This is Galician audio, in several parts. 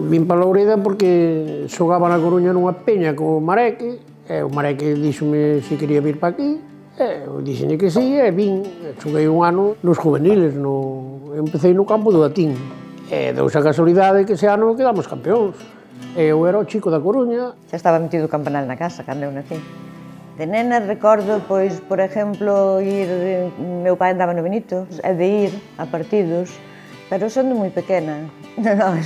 Vim para Loureda porque xogaba na Coruña nunha peña co Mareque, e o Mareque díxome se quería vir para aquí, e eu dixenlle que sí, e vin, xoguei un ano nos juveniles, empecé no campo do Atín, e deuse a casualidade que ese ano quedamos campeóns. Eu era o chico da Coruña. Xa estaba metido o campanar na casa cando eu nací. De nena recordo, pois, por exemplo, meu pai andaba no Benito, e de ir a partidos, pero sendo moi pequena. Non.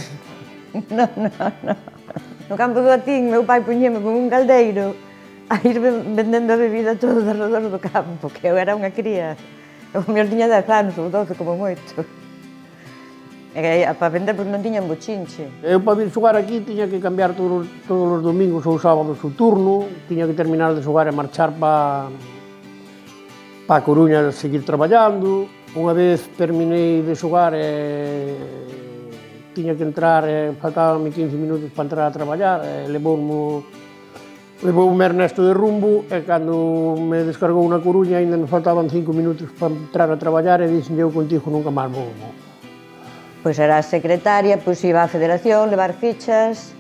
No campo do Atín, meu pai poñeme con un caldeiro a ir vendendo a bebida todo alrededor do campo, que eu era unha cría. Eu tiña 10 anos ou 12 como moito. E para vender porque non tiñan bochinche. Eu para vir xogar aquí tiña que cambiar todos os domingos ou sábados o turno, tiña que terminar de xogar e marchar para a Coruña a seguir traballando. Unha vez terminei de xogar tiña que entrar, faltabanme 15 minutos para entrar a traballar, levoume Ernesto de rumbo e cando me descargou na Coruña ainda me faltaban 5 minutos para entrar a traballar e dixen eu contigo nunca máis vou. Pois era a secretaria, pois iba á federación, levar fichas,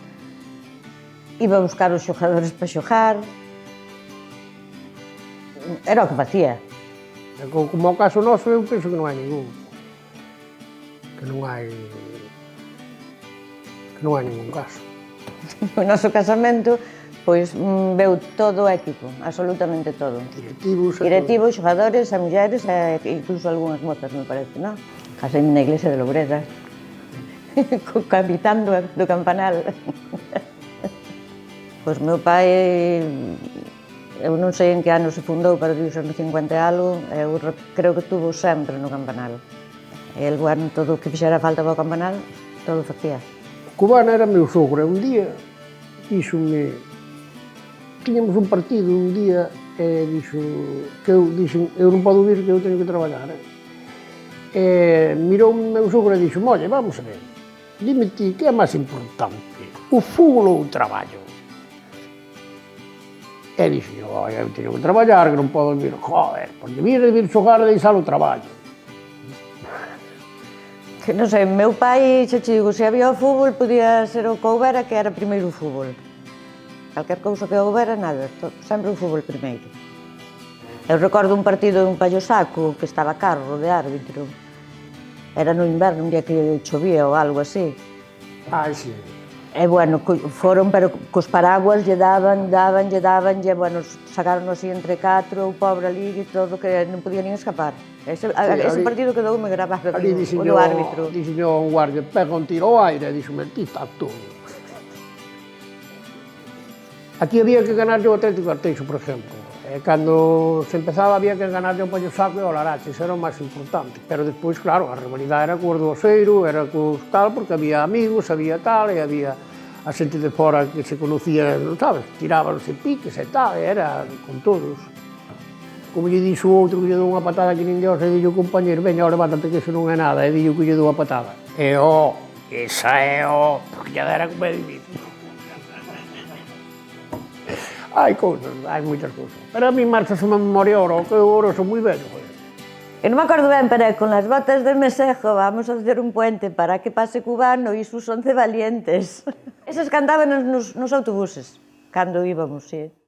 iba a buscar os xogadores para xogar. Era o que facía. Como o caso noso, eu penso que non hai ningún. Que non hai ningún caso. O noso casamento, pois, veu todo o equipo, absolutamente todo. Directivos, xogadores, a mulleres e incluso algunhas mozas, me parece, non? Caseime na iglesia de Loureda, co capitán do campanal. Pois meu pai, eu non sei en que ano se fundou, pero diu no 50 e algo, eu creo que estuvo sempre no campanal. El, bueno, todo o que fixera falta para o campanal, todo facía. O cubano era meu sogro, e un día díxome, tiñamos un partido un día, e dixo, que eu non podo vir que eu teño que traballar. Mirou meu sogro e dixo, oye, vamos a ver, dime ti, que é máis importante, o fútbol ou o traballo? E dixo, eu teño que traballar, que non podo vir, joder, porque vir xogar e deixar o traballo. Que non sei, meu pai, xa te digo, se había o fútbol, podía ser o que houbera, que era primeiro o fútbol. Calquer cousa que houbera, nada, sempre o fútbol primeiro. Eu recordo un partido en Pallosaco, que estaba Carro de árbitro. Era no inverno, un día que chovía ou algo así. Sí. E, bueno, foron, pero cos paraguas lle daban, e, bueno, sacaron así entre 4, o pobre ali, e todo, que non podía nin escapar. Ese partido quedoume grabado, o do árbitro. Dixo un guardia, pega un tiro ao aire, e dixo, ti está todo. Aquí había que ganar o Atlético Arteixo, por exemplo. Cando se empezaba había que ganar o Pallosaco e o Larache, eso era o máis importante. Pero despois, claro, a rivalidade era co Oseiro, era co tal, porque había amigos, había tal, e había a xente de fora que se conocía, sabes, tirábanse piques e tal, e era con todos. Como lle dixo o outro que lle dou unha patada que nin Dios, e dixo o compañero, veña, levántate que iso non é nada, e dixo que lle dou a patada. Esa é porque lla dera como é difícil. Hai cousas, hai moitas cousas. Pero a mí marcha a memoria oro, que eu oro son moi vello. Eu non me acordo ben, pero con las botas de Mesejo vamos a hacer un puente para que pase cubano e sus 11 valientes. Esas cantaban nos autobuses, cando íbamos, sí.